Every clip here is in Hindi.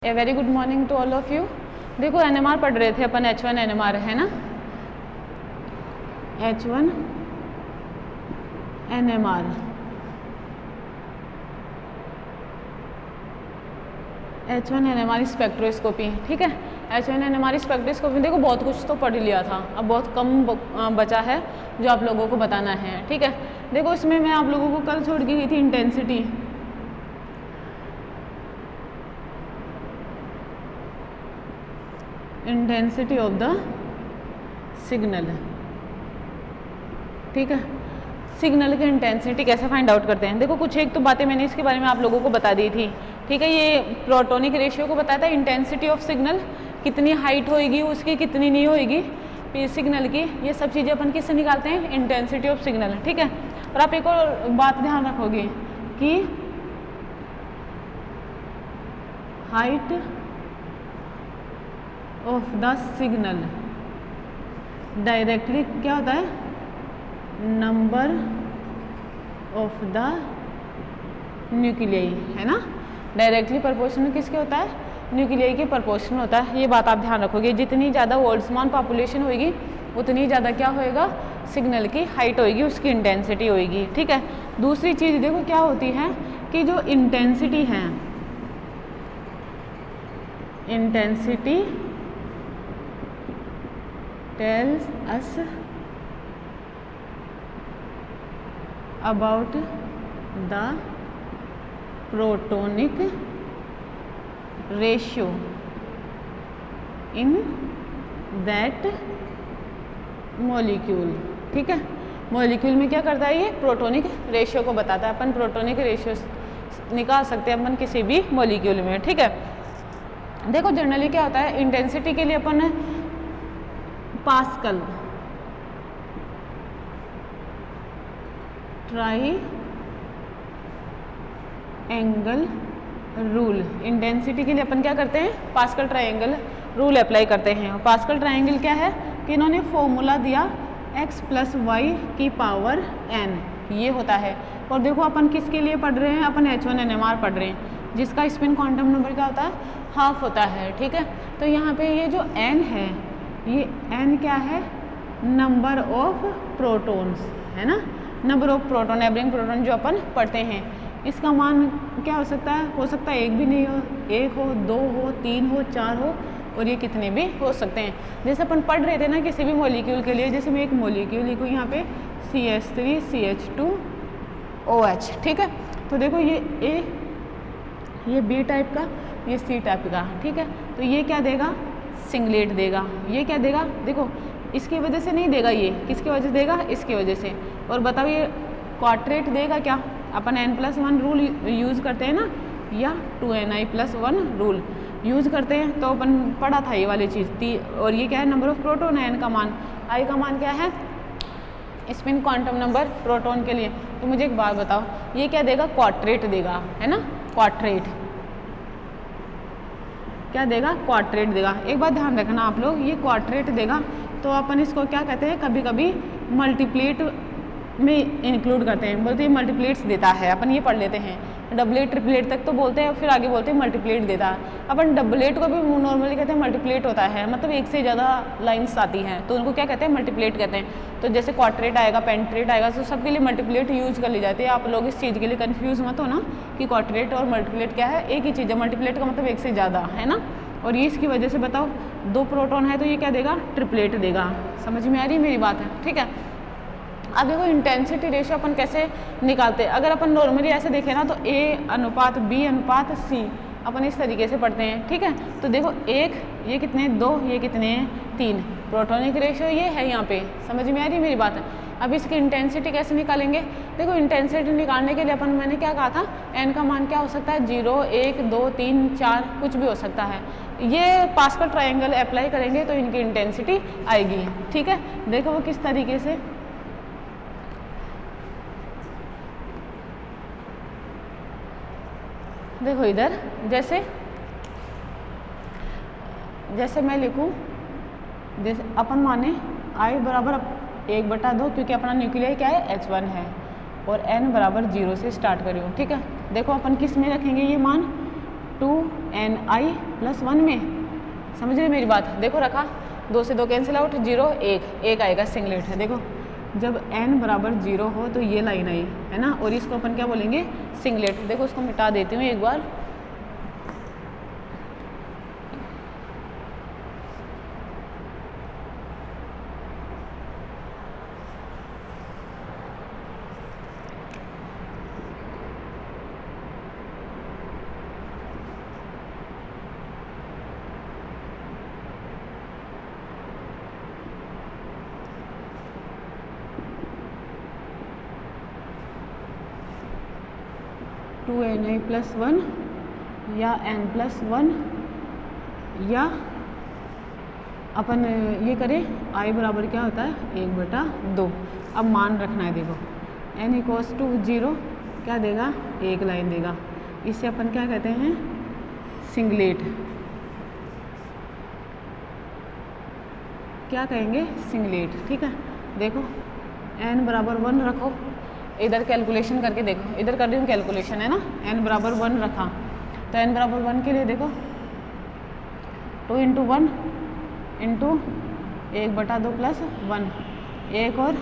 A very good morning to all of you. देखो एनएमआर पढ़ रहे थे अपन, H1 एनएमआर है ना, H1 NMR. H1 NMR spectroscopy, ठीक है। H1 एनएमआर स्पेक्ट्रोस्कोपी देखो बहुत कुछ तो पढ़ लिया था, अब बहुत कम बचा है जो आप लोगों को बताना है, ठीक है। देखो इसमें मैं आप लोगों को कल छोड़ के गई थी intensity, intensity of the signal, ठीक है। सिग्नल की इंटेंसिटी कैसे फाइंड आउट करते हैं, देखो कुछ एक तो बातें मैंने इसके बारे में आप लोगों को बता दी थी, ठीक है। ये प्रोटोनिक रेशियो को बताता है, इंटेंसिटी ऑफ सिग्नल कितनी हाइट होएगी उसकी, कितनी नहीं होएगी सिग्नल की, ये सब चीज़ें अपन किससे निकालते हैं, इंटेंसिटी ऑफ सिग्नल, ठीक है। और आप एक और बात ध्यान रखोगे कि height of the signal directly क्या होता है, नंबर ऑफ द न्यूक्लियाई, है ना। डायरेक्टली प्रोपोर्शनल किसके होता है, न्यूक्लियाई के प्रोपोर्शनल होता है। ये बात आप ध्यान रखोगे, जितनी ज़्यादा बोल्ट्जमान पॉपुलेशन होगी उतनी ज़्यादा क्या होएगा, सिग्नल की हाइट होएगी, उसकी इंटेंसिटी होएगी, ठीक है। दूसरी चीज़ देखो क्या होती है कि जो इंटेंसिटी है, intensity tells us about the protonic ratio in that molecule, ठीक है। मॉलिक्यूल में क्या करता है, ये प्रोटोनिक रेशियो को बताता है। अपन प्रोटोनिक रेशियो निकाल सकते हैं अपन किसी भी मॉलिक्यूल में, ठीक है। देखो जनरली क्या होता है, इंटेंसिटी के लिए अपन Pascal, triangle rule, intensity के लिए अपन क्या करते हैं, पास्कल ट्रायंगल रूल अप्लाई करते हैं। पास्कल ट्रायंगल क्या है कि इन्होंने फॉर्मूला दिया x + y की पावर n, ये होता है। और देखो अपन किसके लिए पढ़ रहे हैं, अपन H1 NMR पढ़ रहे हैं, जिसका स्पिन क्वांटम नंबर क्या होता है, हाफ होता है, ठीक है। तो यहाँ पे ये जो n है, ये n क्या है, नंबर ऑफ प्रोटॉन्स, है ना, number of proton, neighbouring proton जो अपन पढ़ते हैं। इसका मान क्या हो सकता है एक भी नहीं हो, एक हो, दो हो, तीन हो, चार हो, और ये कितने भी हो सकते हैं। जैसे अपन पढ़ रहे थे ना किसी भी मॉलिक्यूल के लिए, जैसे मैं एक मॉलिक्यूल लिखूँ यहाँ पे CH3CH2OH, ठीक है। तो देखो ये A, ये B टाइप का, ये C टाइप का, ठीक है। तो ये क्या देगा, सिंगलेट देगा। ये क्या देगा, देखो इसकी वजह से नहीं देगा, ये किसकी वजह से देगा, इसकी वजह से। और बताओ ये क्वाड्रेट देगा क्या, अपन n+1 रूल यूज़ करते हैं ना, या 2ni+1 रूल यूज़ करते हैं, तो अपन पढ़ा था ये वाली चीज़ थी। और ये क्या है, नंबर ऑफ प्रोटॉन है, n का मान, i का मान क्या है, स्पिन क्वांटम नंबर प्रोटॉन के लिए। तो मुझे एक बात बताओ, ये क्या देगा, क्वाड्रेट देगा, है ना, क्वाड्रेट क्या देगा, क्वाड्रेट देगा। एक बात ध्यान रखना आप लोग, ये क्वाड्रेट देगा तो अपन इसको क्या कहते हैं, कभी कभी मल्टीप्लेट में इंक्लूड करते हैं, बोलते हैं मल्टीप्लेट्स देता है, अपन ये पढ़ लेते हैं। डबलेट ट्रिपलेट तक तो बोलते हैं, फिर आगे बोलते हैं मल्टीप्लेट देता है। अपन डबलेट को भी नॉर्मली कहते हैं मल्टीप्लेट होता है, मतलब एक से ज़्यादा लाइन्स आती हैं तो उनको क्या कहते हैं, मल्टीप्लेट कहते हैं। तो जैसे क्वाड्रेट आएगा, पेंट्रेट आएगा, तो सबके लिए मल्टीप्लेट यूज़ कर ली जाती है। आप लोग इस चीज़ के लिए कन्फ्यूज़ मत हो ना कि क्वाड्रेट और मल्टीप्लेट क्या है, एक ही चीज़ है। मल्टीप्लेट का मतलब एक से ज़्यादा, है ना। और ये इसकी वजह से बताओ, दो प्रोटॉन है तो ये क्या देगा, ट्रिपलेट देगा। समझ में आ रही मेरी बात है, ठीक है। अब देखो इंटेंसिटी रेशियो अपन कैसे निकालते हैं। अगर अपन नॉर्मली ऐसे देखें ना, तो A/B/C अपन इस तरीके से पढ़ते हैं, ठीक है। तो देखो एक, ये कितने, दो, ये कितने हैं, तीन। प्रोटोनिक रेशियो ये है यहाँ पे, समझ में आ रही मेरी बात है। अब इसकी इंटेंसिटी कैसे निकालेंगे, देखो इंटेंसिटी निकालने के लिए अपन, मैंने क्या कहा था, n का मान क्या हो सकता है, 0, 1, 2, 3, 4 कुछ भी हो सकता है। ये पास्कल ट्रायंगल अप्लाई करेंगे तो इनकी इंटेंसिटी आएगी, ठीक है। देखो वो किस तरीके से, देखो इधर जैसे मैं लिखूं, जैसे अपन माने I बराबर 1/2, क्योंकि अपना न्यूक्लियाई क्या है, H1 है, और n बराबर 0 से स्टार्ट करियो, ठीक है। देखो अपन किस में रखेंगे ये मान, 2ni प्लस 1 में, समझ रहे मेरी बात। देखो रखा, 2 से 2 कैंसिल आउट, 0 1 आएगा, सिंगलेट है। देखो जब n बराबर 0 हो तो ये लाइन आई है ना, और इसको अपन क्या बोलेंगे, सिंगलेट। देखो उसको मिटा देती हूँ एक बार। टू एन आई प्लस 1 या n प्लस 1, या अपन ये करें i बराबर क्या होता है 1/2। अब मान रखना है, देखो n इक्वल्स टू 0 क्या देगा, एक लाइन देगा। इसे अपन क्या कहते हैं, सिंगलेट। क्या कहेंगे, सिंगलेट। ठीक है, देखो n बराबर 1 रखो, इधर कैलकुलेशन करके देखो, इधर कर रही हूँ कैलकुलेशन है ना, n बराबर 1 रखा तो n बराबर 1 के लिए देखो 2 × 1 इंटू 1/2 प्लस 1, 1 और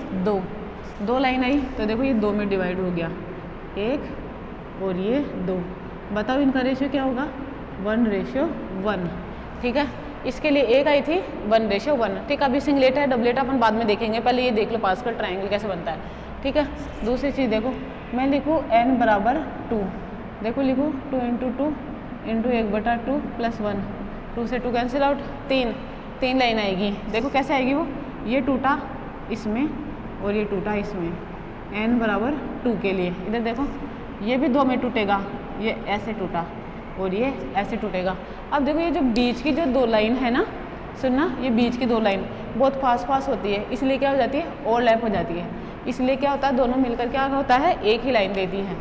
2 लाइन आई तो देखो ये 2 में डिवाइड हो गया, 1 और ये 2। बताओ इनका रेशियो क्या होगा, 1:1। ठीक है, इसके लिए एक आई थी 1:1। ठीक, अभी सिंगलेट है, डबलेट अपन बाद में देखेंगे, पहले ये देख लो पास्कल ट्रायंगल कैसे बनता है। ठीक है, दूसरी चीज़ देखो, मैं लिखूँ n बराबर 2, देखो लिखूँ 2 × 2 इंटू 1/2 प्लस 1, 2 से 2 कैंसिल आउट, 3 लाइन आएगी। देखो कैसे आएगी वो, ये टूटा इसमें और ये टूटा इसमें, n बराबर 2 के लिए। इधर देखो ये भी 2 में टूटेगा, ये ऐसे टूटा और ये ऐसे टूटेगा। अब देखो ये जो बीच की जो 2 लाइन है ना, सुनना, ये बीच की 2 लाइन बहुत पास होती है, इसलिए क्या हो जाती है, ओवरलैप हो जाती है। इसलिए क्या होता है, दोनों मिलकर क्या होता है, एक ही लाइन देती है।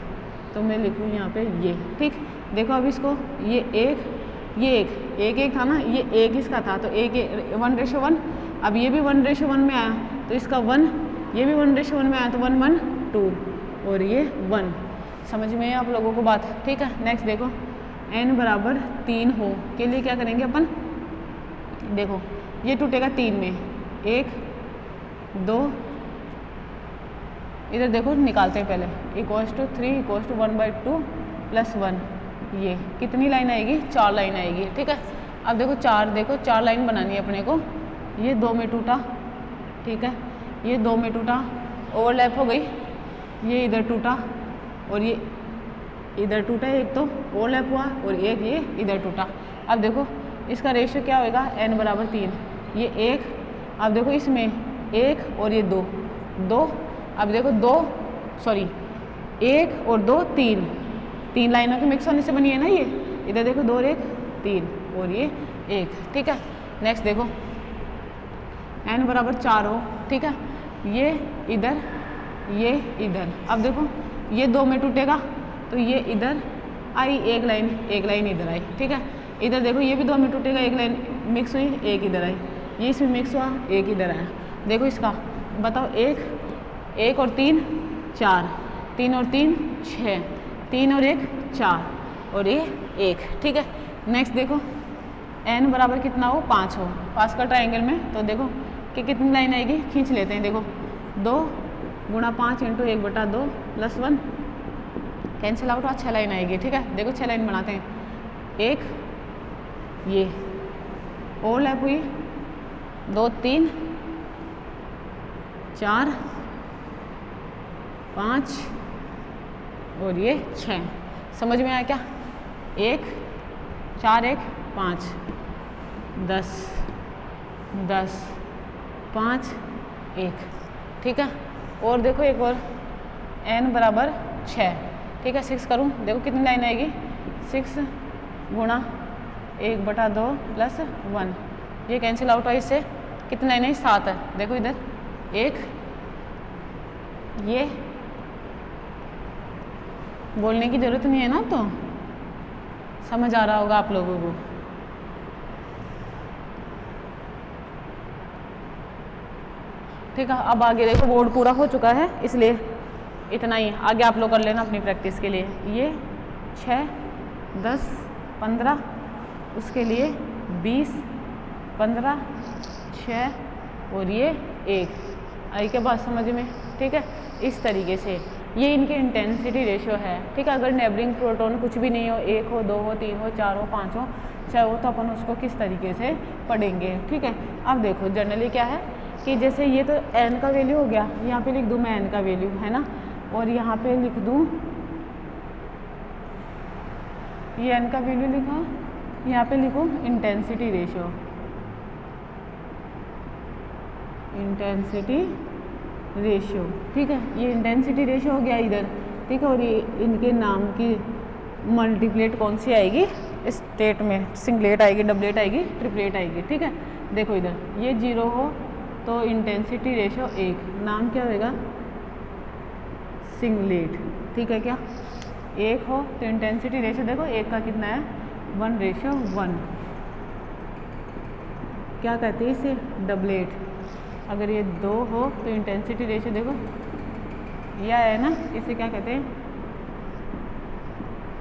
तो मैं लिखूँ यहाँ पे ये। ठीक, देखो अब इसको, ये एक था ना, ये एक इसका था तो 1:1। अब ये भी 1:1 में आया तो इसका 1, ये भी 1:1 में आया तो 1 1 2 और ये 1। समझ में आप लोगों को बात। ठीक है, नेक्स्ट देखो, n बराबर 3 हो के लिए क्या करेंगे अपन, देखो ये टूटेगा 3 में, 1 2, इधर देखो निकालते हैं पहले, equals to 3 equals to 1/2 plus 1, ये कितनी लाइन आएगी, 4 लाइन आएगी। ठीक है, अब देखो 4 लाइन बनानी है अपने को। ये 2 में टूटा, ठीक है, ये 2 में टूटा, ओवरलैप हो गई, ये इधर टूटा और ये इधर टूटा, एक तो ओवरलैप हुआ और एक ये इधर टूटा। अब देखो इसका रेशियो क्या होएगा, n बराबर 3, ये 1, अब देखो इसमें 1 और ये 2, अब देखो 1 और 2 3 लाइनों के मिक्स होने से बनी है ना ये। इधर देखो 2 और 1 3 और ये 1। ठीक है, नेक्स्ट देखो n बराबर 4 हो। ठीक है, ये इधर, अब देखो ये 2 में टूटेगा तो ये इधर आई, एक लाइन इधर आई। ठीक है, इधर देखो ये भी 2 में टूटेगा, एक लाइन मिक्स हुई, एक इधर आई, ये इसमें मिक्स हुआ, एक इधर आया। देखो इसका बताओ, 1 और 3 4, 3 और 3 6, 3 और 1 4 और ये 1। ठीक है, नेक्स्ट देखो n बराबर कितना हो, 5 हो पास्कल ट्रायंगल में, तो देखो कि कितनी लाइन आएगी, खींच लेते हैं। देखो 2 × 5 इंटू 1/2 प्लस 1, कैंसिल आउट हुआ, 6 लाइन आएगी। ठीक है, देखो 6 लाइन बनाते हैं, 1 ये ओवरलैप हुई, 2 3 4 5 और ये 6। समझ में आया क्या, 1 4 1 5 10 10 5 1। ठीक है, और देखो एक और, n बराबर 6। ठीक है, 6 करूँ, देखो कितनी लाइन आएगी, 6 × 1/2 प्लस 1, ये कैंसिल आउट हुआ, इससे कितनी लाइन है, 7 है। देखो इधर 1, ये बोलने की ज़रूरत नहीं है ना, तो समझ आ रहा होगा आप लोगों को। ठीक है, अब आगे देखो बोर्ड पूरा हो चुका है, इसलिए इतना ही, आगे आप लोग कर लेना अपनी प्रैक्टिस के लिए। ये 6 10 15, उसके लिए 20, 15, 6 और ये 1। आई क्या बात समझ में? ठीक है, इस तरीके से ये इनके इंटेंसिटी रेशियो है। ठीक है, अगर नेबरिंग प्रोटॉन कुछ भी नहीं हो, 1 हो, 2 हो, 3 हो, 4 हो, 5 हो, 6 हो, तो अपन उसको किस तरीके से पढ़ेंगे। ठीक है, अब देखो जनरली क्या है कि जैसे ये तो n का वैल्यू हो गया, यहाँ पे लिख दूँ मैं n का वैल्यू, है ना, और यहाँ पे लिख दूँ ये n का वैल्यू लिखा, यहाँ पे लिखूँ इंटेंसिटी रेशियो, इंटेंसिटी रेशियो। ठीक है, ये इंटेंसिटी रेशियो हो गया इधर। ठीक है, और ये इनके नाम की मल्टीप्लेट कौन सी आएगी स्टेट में? सिंगलेट आएगी, डबलेट आएगी, ट्रिपलेट आएगी। ठीक है, देखो इधर ये 0 हो तो इंटेंसिटी रेशियो 1, नाम क्या होगा? सिंगलेट। ठीक है, क्या 1 हो तो इंटेंसिटी रेशियो देखो 1 का कितना है? 1:1। क्या कहते हैं इसे? डबलेट। अगर ये 2 हो तो इंटेंसिटी रेशियो देखो यह है ना, इसे क्या कहते हैं?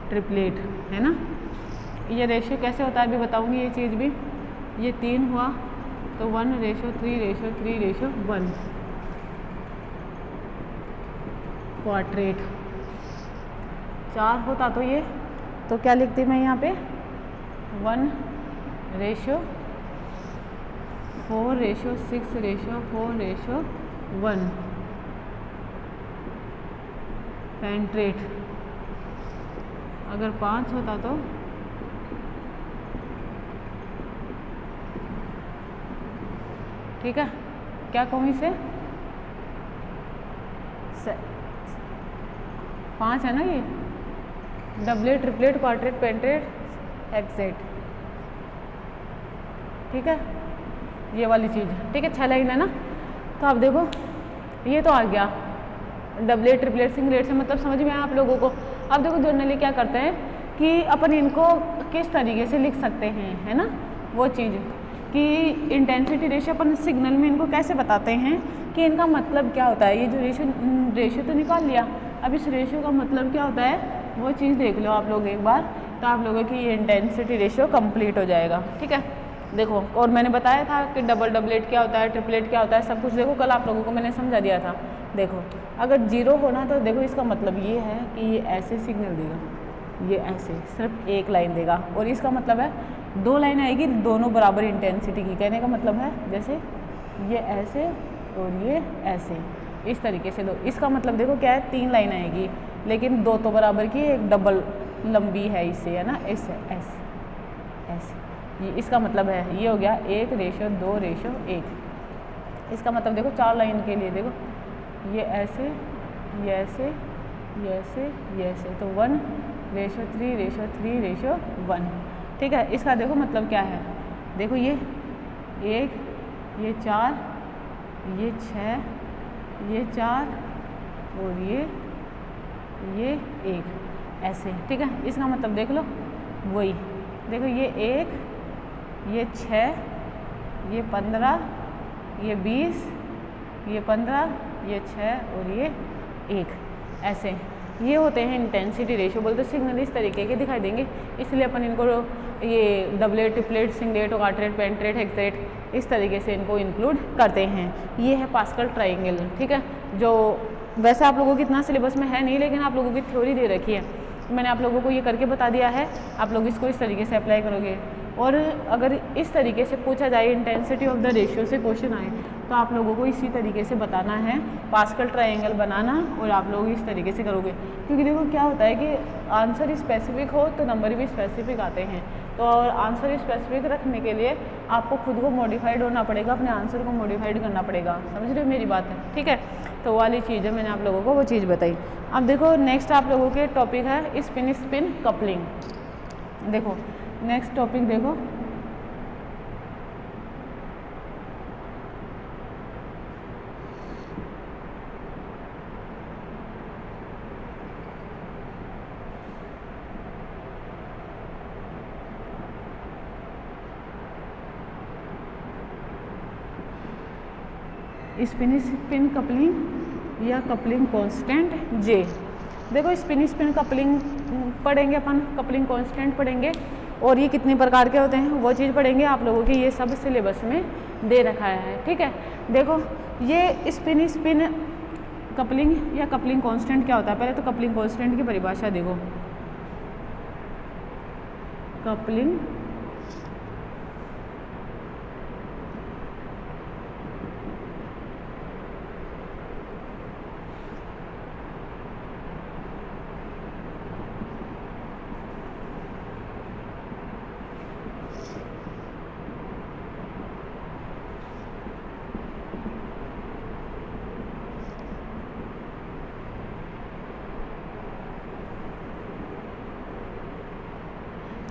ट्रिपलेट, है ना। ये रेशियो कैसे होता है अभी बताऊंगी ये चीज़ भी। ये 3 हुआ तो 1:3:3:1 क्वाड्रेट। 4 होता तो ये, तो क्या लिखती मैं यहाँ पे? 1:4:6:4:1 पेंट्रेट। अगर 5 होता तो ठीक है, क्या कहूँ इसे? 5 है ना ये, डबलेट, ट्रिपलेट, क्वाड्रेट, पेंट्रेट, हेक्सेट। ठीक है, ये वाली चीज़। ठीक है, 6 लाइन है ना। तो अब देखो ये तो आ गया डबलेट, ट्रिपलेट, सिंगलेट से मतलब समझ में आया आप लोगों को। अब देखो जनरली क्या करते हैं कि अपन इनको किस तरीके से लिख सकते हैं, है ना, वो चीज़ कि इंटेंसिटी रेशियो अपन सिग्नल में इनको कैसे बताते हैं कि इनका मतलब क्या होता है। ये जो रेशियो तो निकाल लिया, अब इस रेशियो का मतलब क्या होता है वो चीज़ देख लो आप लोग एक बार, तो आप लोगों की ये इंटेंसिटी रेशियो कंप्लीट हो जाएगा। ठीक है, देखो, और मैंने बताया था कि डबल डबलेट क्या होता है, ट्रिपलेट क्या होता है, सब कुछ देखो कल आप लोगों को मैंने समझा दिया था। देखो अगर 0 होना तो देखो इसका मतलब ये है कि ये ऐसे सिग्नल देगा, ये ऐसे सिर्फ एक लाइन देगा, और इसका मतलब है 2 लाइन आएगी दोनों बराबर इंटेंसिटी की। कहने का मतलब है जैसे ये ऐसे और ये ऐसे, इस तरीके से दो। इसका मतलब देखो क्या है, 3 लाइन आएगी लेकिन 2 तो बराबर की, एक डबल लंबी है इससे, है ना, ऐसे ऐसे ऐसे। ये इसका मतलब है, ये हो गया 1:2:1। इसका मतलब देखो 4 लाइन के लिए देखो ये ऐसे, ये ऐसे, ये ऐसे, ये ऐसे, तो 1:3:3:1। ठीक है, इसका देखो मतलब क्या है, देखो ये 1, ये 4, ये 6, ये 4 और ये 1 ऐसे। ठीक है, इसका मतलब देख लो वही, देखो ये 1, ये 6, ये 15, ये 20, ये 15, ये 6 और ये 1 ऐसे। ये होते हैं इंटेंसिटी रेशियो। बोलते सिग्नल इस तरीके के दिखाई देंगे, इसलिए अपन इनको ये doublet, triplet, singlet, quartet, pentet, hexet इस तरीके से इनको इंक्लूड करते हैं। ये है पास्कल ट्राइंगल। ठीक है, जो वैसे आप लोगों की इतना सिलेबस में है नहीं, लेकिन आप लोगों की थ्योरी दे रखी है, मैंने आप लोगों को ये करके बता दिया है। आप लोग इसको इस तरीके से अप्लाई करोगे, और अगर इस तरीके से पूछा जाए इंटेंसिटी ऑफ द रेशियो से क्वेश्चन आए तो आप लोगों को इसी तरीके से बताना है, पास्कल ट्रायंगल बनाना, और आप लोग इस तरीके से करोगे। क्योंकि देखो क्या होता है कि आंसर स्पेसिफिक हो तो नंबर भी स्पेसिफिक आते हैं, तो और आंसर स्पेसिफिक रखने के लिए आपको खुद को मॉडिफाइड होना पड़ेगा, अपने आंसर को मॉडिफाइड करना पड़ेगा। समझ रहे हो मेरी बात है? ठीक है, तो वाली चीज़ है, मैंने आप लोगों को वो चीज़ बताई। अब देखो नेक्स्ट आप लोगों के टॉपिक है स्पिन स्पिन कपलिंग। देखो नेक्स्ट टॉपिक देखो, स्पिन स्पिन कपलिंग या कपलिंग कांस्टेंट जे। देखो स्पिन स्पिन कपलिंग पढ़ेंगे अपन, कपलिंग कांस्टेंट पढ़ेंगे, और ये कितने प्रकार के होते हैं वो चीज़ पढ़ेंगे आप लोगों के, ये सब सिलेबस में दे रखा है। ठीक है, देखो ये स्पिन कपलिंग या कपलिंग कांस्टेंट क्या होता है। पहले तो कपलिंग कांस्टेंट की परिभाषा देखो। कपलिंग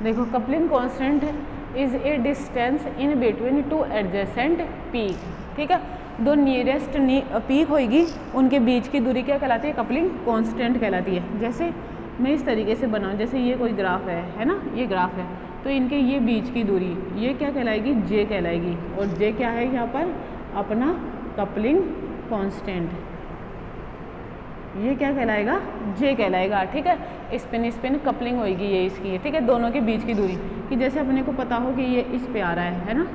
देखो, coupling constant is a distance in between two adjacent peak. ठीक है, दो नियरेस्ट पीक होगी उनके बीच की दूरी क्या कहलाती है, कपलिंग कांस्टेंट कहलाती है। जैसे मैं इस तरीके से बनाऊँ, जैसे ये कोई ग्राफ है ना, ये ग्राफ है, तो इनके ये बीच की दूरी ये क्या कहलाएगी, जे कहलाएगी। और जे क्या है यहाँ पर, अपना कपलिंग कांस्टेंट, ये क्या कहलाएगा, जे कहलाएगा। ठीक है, स्पिन कपलिंग होगी ये इसकी। ठीक है, दोनों के बीच की दूरी कि जैसे अपने को पता हो कि ये इस पे आ रहा है ना,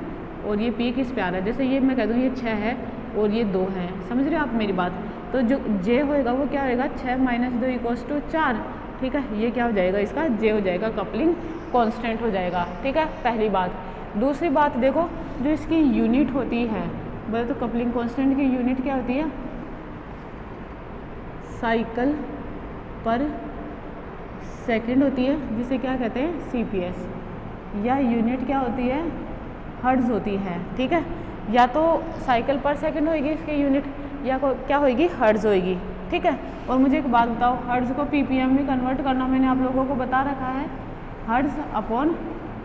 और ये पीक इस पे आ रहा है। जैसे ये मैं कह दूँ ये 6 है और ये 2 है, समझ रहे हो आप मेरी बात। तो जो जे होएगा वो क्या होएगा, 6 - 2 = 4। ठीक है, ये क्या हो जाएगा, इसका जे हो जाएगा, कपलिंग कांस्टेंट हो जाएगा। ठीक है, पहली बात। दूसरी बात देखो, जो इसकी यूनिट होती है, बोले तो कपलिंग कांस्टेंट की यूनिट क्या होती है, साइकिल पर सेकंड होती है, जिसे क्या कहते हैं, सीपीएस। या यूनिट क्या होती है, हर्ट्ज होती है। ठीक है, या तो साइकिल पर सेकंड होगी इसकी यूनिट, या क्या होगी, हर्ट्ज होगी। ठीक है, और मुझे एक बात बताओ, हर्ट्ज को पीपीएम में कन्वर्ट करना मैंने आप लोगों को बता रखा है, हर्ट्ज अपॉन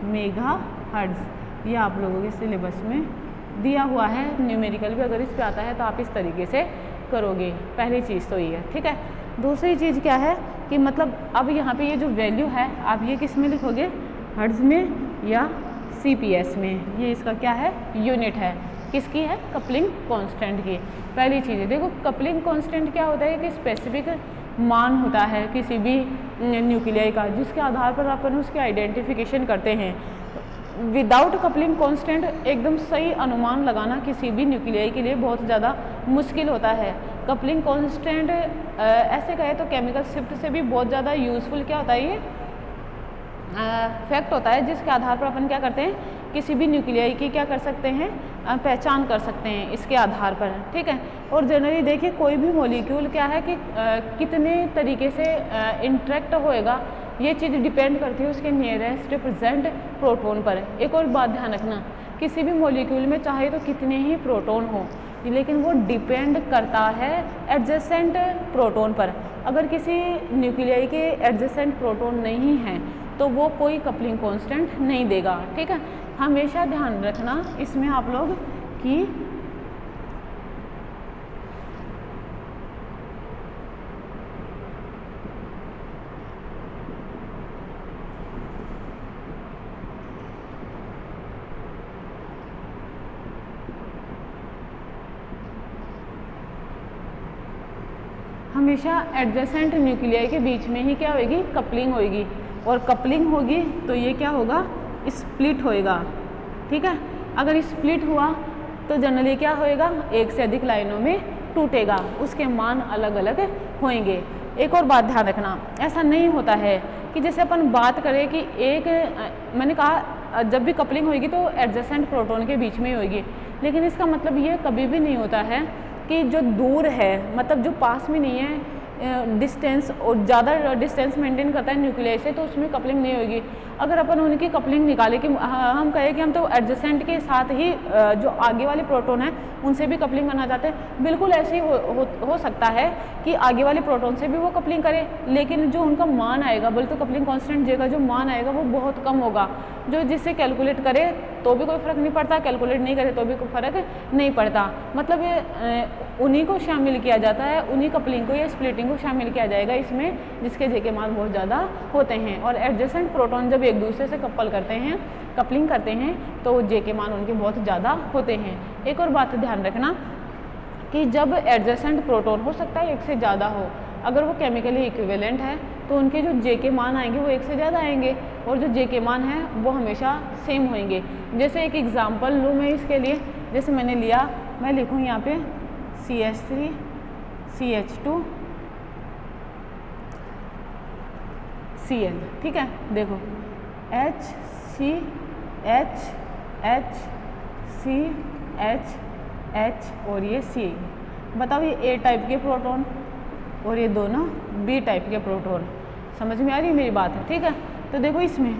मेगा हर्ट्ज, ये आप लोगों के सिलेबस में दिया हुआ है। न्यूमेरिकल भी अगर इस पे आता है तो आप इस तरीके से करोगे। पहली चीज़ तो ये है। ठीक है, दूसरी चीज़ क्या है कि मतलब अब यहाँ पे ये जो वैल्यू है आप ये किस में लिखोगे, हर्ट्ज में या सीपीएस में। ये इसका क्या है, यूनिट है, किसकी है, कपलिंग कांस्टेंट की। पहली चीज़ है, देखो कपलिंग कांस्टेंट क्या होता है कि स्पेसिफिक मान होता है किसी भी न्यूक्लियाई का, जिसके आधार पर अपन उसकी आइडेंटिफिकेशन करते हैं। विदाउट कपलिंग कांस्टेंट एकदम सही अनुमान लगाना किसी भी न्यूक्लियाई के लिए बहुत ज़्यादा मुश्किल होता है। कपलिंग कांस्टेंट ऐसे कहे तो केमिकल शिफ्ट से भी बहुत ज़्यादा यूज़फुल क्या होता है, ये फैक्ट होता है, जिसके आधार पर अपन क्या करते हैं, किसी भी न्यूक्लियाई की क्या कर सकते हैं, पहचान कर सकते हैं इसके आधार पर। ठीक है, और जनरली देखिए कोई भी मॉलिक्यूल क्या है कि कितने तरीके से इंटरेक्ट होएगा, ये चीज़ डिपेंड करती है उसके नियरेस्ट प्रेजेंट प्रोटॉन पर। एक और बात ध्यान रखना, किसी भी मॉलिक्यूल में चाहे तो कितने ही प्रोटॉन हो, लेकिन वो डिपेंड करता है एडजेसेंट प्रोटॉन पर। अगर किसी न्यूक्लियाई के एडजेसेंट प्रोटॉन नहीं हैं तो वो कोई कपलिंग कांस्टेंट नहीं देगा। ठीक है, हमेशा ध्यान रखना इसमें आप लोग कि हमेशा एडजेसेंट न्यूक्लियाई के बीच में ही क्या होगी, कपलिंग होगी। और कपलिंग होगी तो ये क्या होगा, स्प्लिट होएगा। ठीक है, अगर स्प्लिट हुआ तो जनरली क्या होएगा, एक से अधिक लाइनों में टूटेगा, उसके मान अलग अलग होंगे। एक और बात ध्यान रखना, ऐसा नहीं होता है कि जैसे अपन बात करें कि एक मैंने कहा जब भी कपलिंग होगी तो एडजेसेंट प्रोटॉन के बीच में ही होगी, लेकिन इसका मतलब ये कभी भी नहीं होता है कि जो दूर है, मतलब जो पास में नहीं है, डिस्टेंस और ज़्यादा डिस्टेंस मेंटेन करता है न्यूक्लियाई से, तो उसमें कपलिंग नहीं होगी। अगर अपन उनकी कपलिंग निकालें कि हम कहें कि हम तो एडजेसेंट के साथ ही जो आगे वाले प्रोटॉन हैं उनसे भी कपलिंग करना चाहते हैं, बिल्कुल ऐसे ही हो सकता है कि आगे वाले प्रोटॉन से भी वो कपलिंग करें, लेकिन जो उनका मान आएगा, बोले तो कपलिंग कांस्टेंट जे का जो मान आएगा वो बहुत कम होगा, जो जिससे कैलकुलेट करे तो भी कोई फ़र्क नहीं पड़ता, कैलकुलेट नहीं करे तो भी कोई फ़र्क नहीं पड़ता। मतलब उन्हीं को शामिल किया जाता है, उन्हीं कपलिंग को या स्प्लिटिंग को शामिल किया जाएगा इसमें, जिसके जे के मान बहुत ज़्यादा होते हैं। और एडजेसेंट प्रोटॉन जब एक दूसरे से कपल करते हैं, कपलिंग करते हैं, तो जे के मान उनके बहुत ज़्यादा होते हैं। एक और बात ध्यान रखना कि जब एडजेसेंट प्रोटॉन हो सकता है एक से ज़्यादा हो, अगर वो केमिकली इक्विवेलेंट है तो उनके जो जे के मान आएंगे वो एक से ज़्यादा आएंगे, और जो जे के मान है वो हमेशा सेम होंगे। जैसे एक एग्जांपल लूँ मैं इसके लिए, जैसे मैंने लिया, मैं लिखूँ यहाँ पे CH3 CH2 Cl, ठीक है। देखो HCHHCH और ये C, बताओ ये A टाइप के प्रोटॉन और ये दोनों B टाइप के प्रोटॉन। समझ में आ रही है मेरी बात है, ठीक है। तो देखो इसमें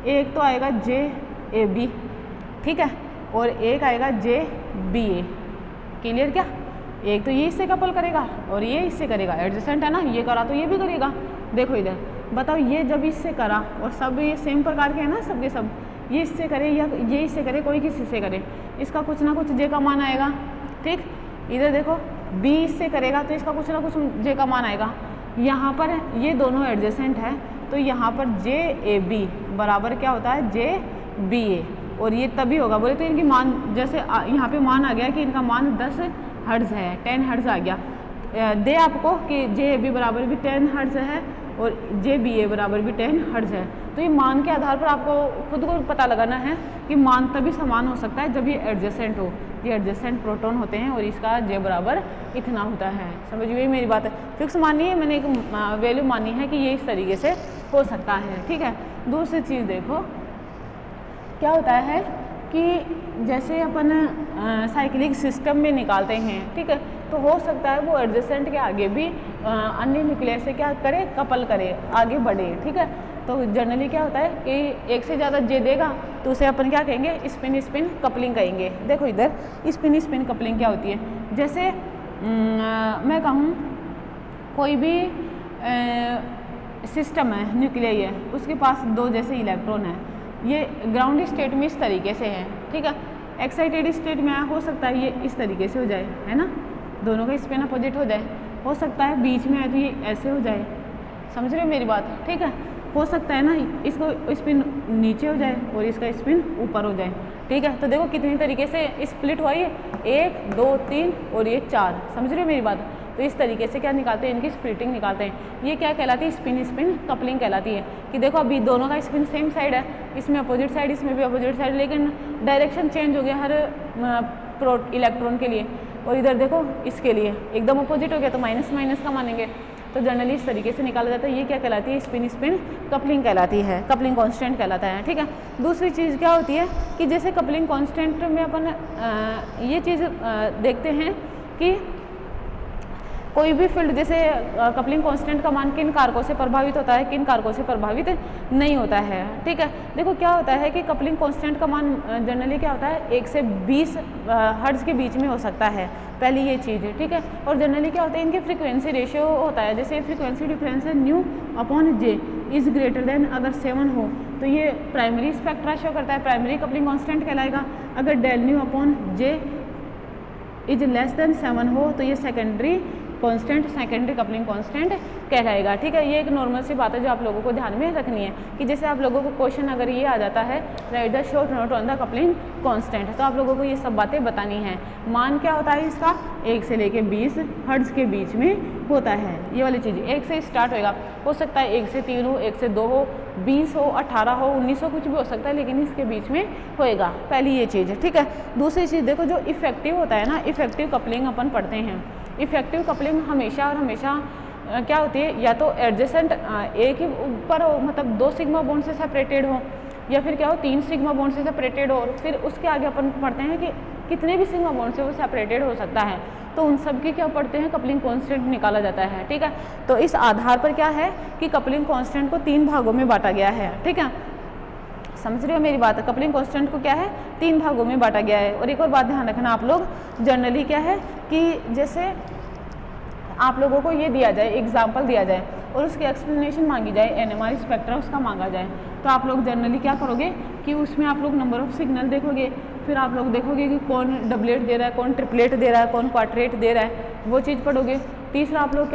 एक तो आएगा JAB, ठीक है, और एक आएगा JBA। क्लियर क्या? एक तो ये इससे कपल करेगा और ये इससे करेगा, एडजेसेंट है ना, ये करा तो ये भी करेगा। देखो इधर बताओ, ये जब इससे करा और सब ये सेम प्रकार के हैं ना, सबके सब, ये इससे करे या ये इससे करे, कोई किसी से करे, इसका कुछ ना कुछ जे का मान आएगा, ठीक। इधर देखो B इससे करेगा तो इसका कुछ ना कुछ जे का मान आएगा। यहाँ पर ये दोनों एडजेसेंट है तो यहाँ पर JAB बराबर क्या होता है JBA, और ये तभी होगा, बोले तो इनकी मान, जैसे यहाँ पे मान आ गया कि इनका मान 10 हर्ट्ज़ है, 10 हर्ट्ज़ आ गया, दे आपको कि JAB बराबर भी 10 हर्ट्ज़ है और JBA बराबर भी 10 हर्ट्ज़ है। तो ये मान के आधार पर आपको खुद को पता लगाना है कि मान तभी समान हो सकता है जब ये एडजेसेंट हो, ये एडजेसेंट प्रोटॉन होते हैं और इसका J बराबर इतना होता है। समझ गई मेरी बात है? फिक्स मानी है, मैंने एक वैल्यू मानी है कि ये इस तरीके से हो सकता है, ठीक है। दूसरी चीज़ देखो क्या होता है कि जैसे अपन साइक्लिक सिस्टम में निकालते हैं, ठीक है, तो हो सकता है वो एडजेसेंट के आगे भी अन्य न्यूक्लियस से क्या करे, कपल करे, आगे बढ़े, ठीक है। तो जनरली क्या होता है कि एक से ज़्यादा जे देगा तो उसे अपन क्या कहेंगे, स्पिन स्पिन कपलिंग कहेंगे। देखो इधर स्पिन स्पिन कपलिंग क्या होती है, जैसे मैं कहूँ कोई भी सिस्टम है, न्यूक्लियस है, उसके पास दो जैसे इलेक्ट्रॉन है, ये ग्राउंड स्टेट में इस तरीके से है, ठीक है। एक्साइटेड स्टेट में हो सकता है ये इस तरीके से हो जाए, है ना, दोनों का स्पिन अपोजिट हो जाए। हो सकता है बीच में आए तो ये ऐसे हो जाए, समझ रहे हो मेरी बात, ठीक है। हो सकता है ना इसको स्पिन नीचे हो जाए और इसका स्पिन ऊपर हो जाए, ठीक है। तो देखो कितनी तरीके से स्प्लिट हुआ, ये 1 2 3 और ये 4, समझ रहे हो मेरी बात। तो इस तरीके से क्या निकालते हैं, इनकी स्प्लिटिंग निकालते हैं। ये क्या कहलाती है, स्पिन स्पिन कपलिंग कहलाती है। कि देखो अभी दोनों का स्पिन सेम साइड है, इसमें अपोजिट साइड, इसमें भी अपोजिट साइड, लेकिन डायरेक्शन चेंज हो गया हर इलेक्ट्रॉन के लिए, और इधर देखो इसके लिए एकदम अपोजिट हो गया तो माइनस माइनस का मानेंगे। तो जनरली इस तरीके से निकाला जाता है। ये क्या कहलाती है, स्पिन स्पिन कपलिंग कहलाती है, कपलिंग कांस्टेंट कहलाता है, ठीक है। दूसरी चीज़ क्या होती है कि जैसे कपलिंग कांस्टेंट में अपन ये चीज़ देखते हैं कि कोई भी फील्ड, जैसे कपलिंग कांस्टेंट का मान किन कारकों से प्रभावित होता है, किन कारकों से प्रभावित नहीं होता है, ठीक है। देखो क्या होता है कि कपलिंग कांस्टेंट का मान जनरली क्या होता है 1 से 20 हर्ट्ज़ के बीच में हो सकता है, पहली ये चीज़ है, ठीक है। और जनरली क्या होता है, इनके फ्रीक्वेंसी रेशियो होता है, जैसे फ्रीक्वेंसी डिफरेंस है new upon J is greater than, अगर 7 हो तो ये प्राइमरी स्पेक्ट्रा शो करता है, प्राइमरी कपलिंग कांस्टेंट कहलाएगा। अगर del nu upon J is less than 7 हो तो ये secondary constant, secondary coupling constant कहलाएगा, ठीक है। ये एक नॉर्मल सी बात है जो आप लोगों को ध्यान में रखनी है कि जैसे आप लोगों को क्वेश्चन अगर ये आ जाता है right the short note on the coupling constant, तो आप लोगों को ये सब बातें बतानी है। मान क्या होता है इसका, 1 से लेके 20 हर्ट्ज़ के बीच में होता है, ये वाली चीज़ 1 से स्टार्ट होएगा। हो सकता है 1 से 3 हो, 1 से 2 हो, 20 हो, 18 हो, 19 हो, कुछ भी हो सकता है, लेकिन इसके बीच में होएगा, पहली ये चीज़ है, ठीक है। दूसरी चीज़ देखो, जो इफेक्टिव होता है ना, इफेक्टिव कपलिंग अपन पढ़ते हैं। इफेक्टिव कपलिंग हमेशा और हमेशा क्या होती है, या तो एडजेसेंट एक ही ऊपर हो, मतलब 2 सिग्मा बॉन्ड से सेपरेटेड हो, या फिर क्या हो 3 सिग्मा बॉन्ड से सेपरेटेड हो, और फिर उसके आगे अपन पढ़ते हैं कि कितने भी सिग्मा बॉन्ड से वो सेपरेटेड हो सकता है, तो उन सब की क्या पढ़ते हैं, कपलिंग कांस्टेंट निकाला जाता है, ठीक है। तो इस आधार पर क्या है कि कपलिंग कांस्टेंट को 3 भागों में बांटा गया है, ठीक है। समझ रहे हो मेरी बात, कपलिंग कांस्टेंट को क्या है 3 भागों में बांटा गया है। और एक और बात ध्यान रखना आप लोग, जनरली क्या है कि जैसे आप लोगों को ये दिया जाए, एग्जाम्पल दिया जाए और उसकी एक्सप्लेनेशन मांगी जाए, एनएमआर स्पेक्ट्रा उसका मांगा जाए, तो आप लोग जनरली क्या करोगे कि उसमें आप लोग नंबर ऑफ सिग्नल देखोगे, फिर आप लोग देखोगे कि कौन डबलेट दे रहा है, कौन ट्रिपलेट दे रहा है, कौन क्वाड्रेट दे रहा है, वो चीज़ पढ़ोगे। तीसरा आप लोग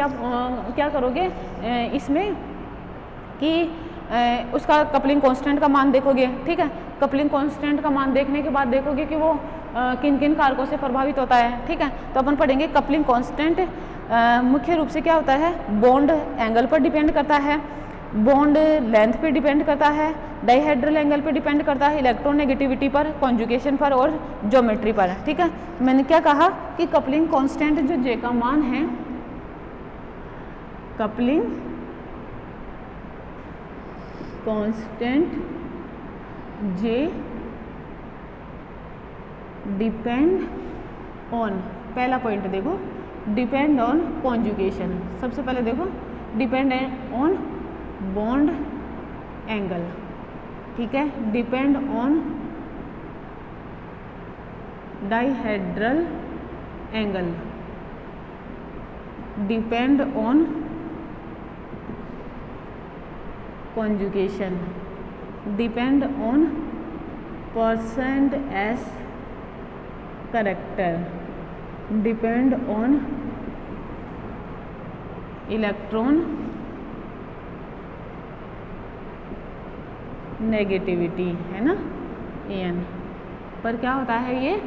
क्या करोगे इसमें कि उसका कपलिंग कांस्टेंट का मान देखोगे, ठीक है। कपलिंग कांस्टेंट का मान देखने के बाद देखोगे कि वो किन किन कारकों से प्रभावित होता है, ठीक है। तो अपन पढ़ेंगे कपलिंग कांस्टेंट मुख्य रूप से क्या होता है, बॉन्ड एंगल पर डिपेंड करता है, बॉन्ड लेंथ पे डिपेंड करता है, डाइहेड्रल एंगल पे डिपेंड करता है, इलेक्ट्रोनेगेटिविटी पर, कॉन्जुगेशन पर और ज्योमेट्री पर। ठीक है, मैंने क्या कहा कि कपलिंग कांस्टेंट जो जे का मान है, coupling constant J depend on, पहला पॉइंट देखो, डिपेंड ऑन कॉन्जुगेशन। सबसे पहले देखो डिपेंड ऑन बॉन्ड एंगल, ठीक है, depend on dihedral angle, depend on conjugation, depend on percent as character, depend on electron negativity, है ना, एन पर क्या होता है, ये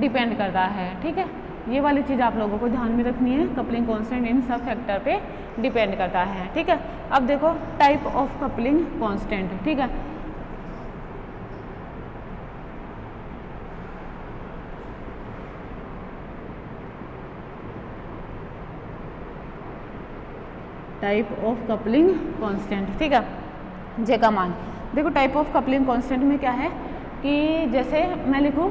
डिपेंड करता है। ठीक है, ये वाली चीज़ आप लोगों को ध्यान में रखनी है, कपलिंग कांस्टेंट इन सब फैक्टर पे डिपेंड करता है। ठीक है, अब देखो टाइप ऑफ कपलिंग कांस्टेंट। ठीक है, टाइप ऑफ कपलिंग कांस्टेंट। ठीक है, जे का मान देखो, टाइप ऑफ कपलिंग कांस्टेंट में क्या है कि जैसे मैं लिखूँ,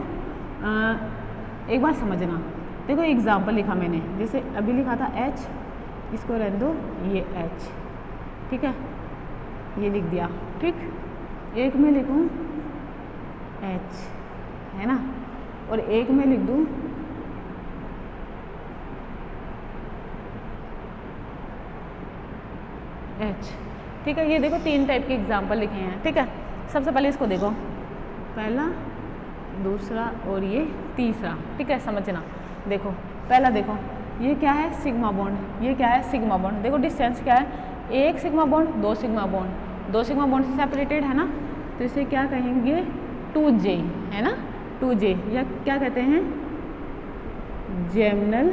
एक बार समझना, देखो एग्जाम्पल लिखा मैंने, जैसे अभी लिखा था H, इसको रहने दो, ये H, ठीक है, ये लिख दिया। ठीक, एक में लिखूँ H, है ना, और एक में लिख दूँ H। ठीक है, ये देखो तीन टाइप के एग्जाम्पल लिखे हैं। ठीक है, सबसे पहले इसको देखो, पहला, दूसरा और ये तीसरा। ठीक है, समझना, देखो पहला देखो, ये क्या है, सिग्मा बॉन्ड, ये क्या है, सिग्मा बॉन्ड। देखो डिस्टेंस क्या है, एक सिग्मा बॉन्ड, दो सिग्मा बॉन्ड, दो सिग्मा बॉन्ड से सेपरेटेड है ना, तो इसे क्या कहेंगे, 2J, है ना, 2J, या क्या कहते हैं, जेमनल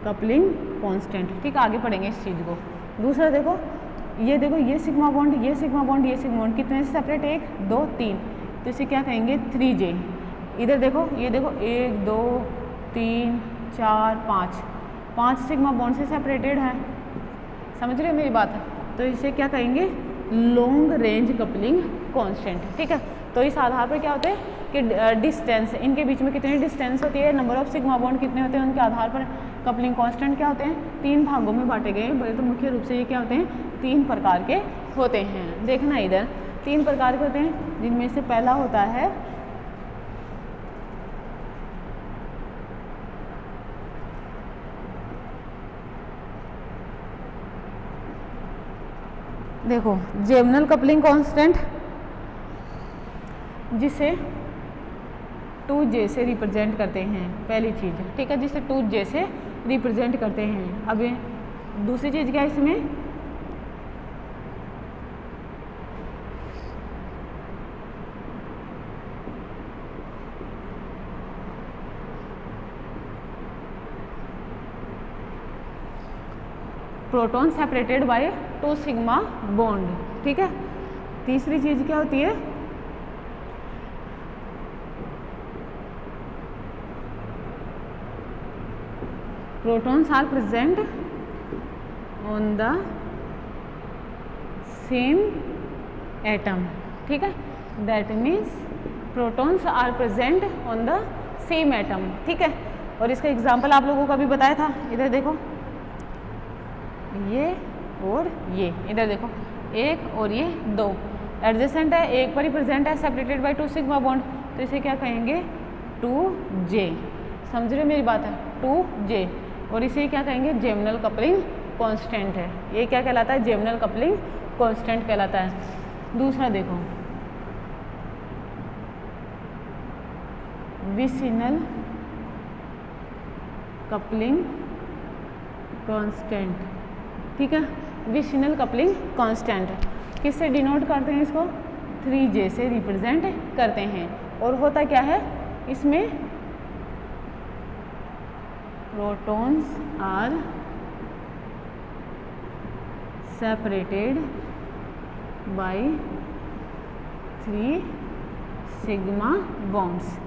कपलिंग कांस्टेंट। ठीक, आगे पढ़ेंगे इस चीज़ को। दूसरा देखो, ये सिग्मा बॉन्ड, ये सिग्मा बॉन्ड, ये सिग्मा बॉन्ड, कितने से सेपरेट, 1 2 3, तो इसे क्या कहेंगे, 3J। इधर देखो, ये देखो 1 2 3 4 5 सिग्मा बॉन्ड से सेपरेटेड है, समझ रहे हो मेरी बात, तो इसे क्या कहेंगे, लॉन्ग रेंज कपलिंग कांस्टेंट। ठीक है, तो इस आधार पर क्या होते हैं कि डिस्टेंस, इनके बीच में कितनी डिस्टेंस होती है, नंबर ऑफ सिग्मा बॉन्ड कितने होते हैं, उनके आधार पर कपलिंग कांस्टेंट क्या होते हैं, 3 भागों में बांटे गए। बोले तो मुख्य रूप से ये क्या होते हैं, 3 प्रकार के होते हैं। देखना इधर 3 प्रकार के होते हैं, जिनमें से पहला होता है देखो जेमनल कपलिंग कांस्टेंट, जिसे 2J से रिप्रेजेंट करते हैं, पहली चीज़। ठीक है, जिसे 2J से रिप्रेजेंट करते हैं। अब दूसरी चीज़ क्या है इसमें, proton separated by 2 sigma bond. ठीक है, तीसरी चीज़ क्या होती है, protons are present on the same atom। ठीक है, that means protons are present on the same atom। ठीक है, और इसका एग्जाम्पल आप लोगों को अभी बताया था, इधर देखो ये और ये, इधर देखो 1 और ये 2 एडजेसेंट है, एक पर ही प्रेजेंट है, सेपरेटेड बाय 2 सिग्मा बॉन्ड, तो इसे क्या कहेंगे, 2J। समझ रहे मेरी बात है, 2J, और इसे क्या कहेंगे, जेमनल कपलिंग कांस्टेंट है। ये क्या कहलाता है, जेमनल कपलिंग कांस्टेंट कहलाता है। दूसरा देखो विसिनल कपलिंग कांस्टेंट। ठीक है, विसिनल कपलिंग कांस्टेंट किससे डिनोट करते हैं, इसको 3J से रिप्रेजेंट करते हैं। और होता क्या है इसमें, protons are separated by 3 sigma bonds.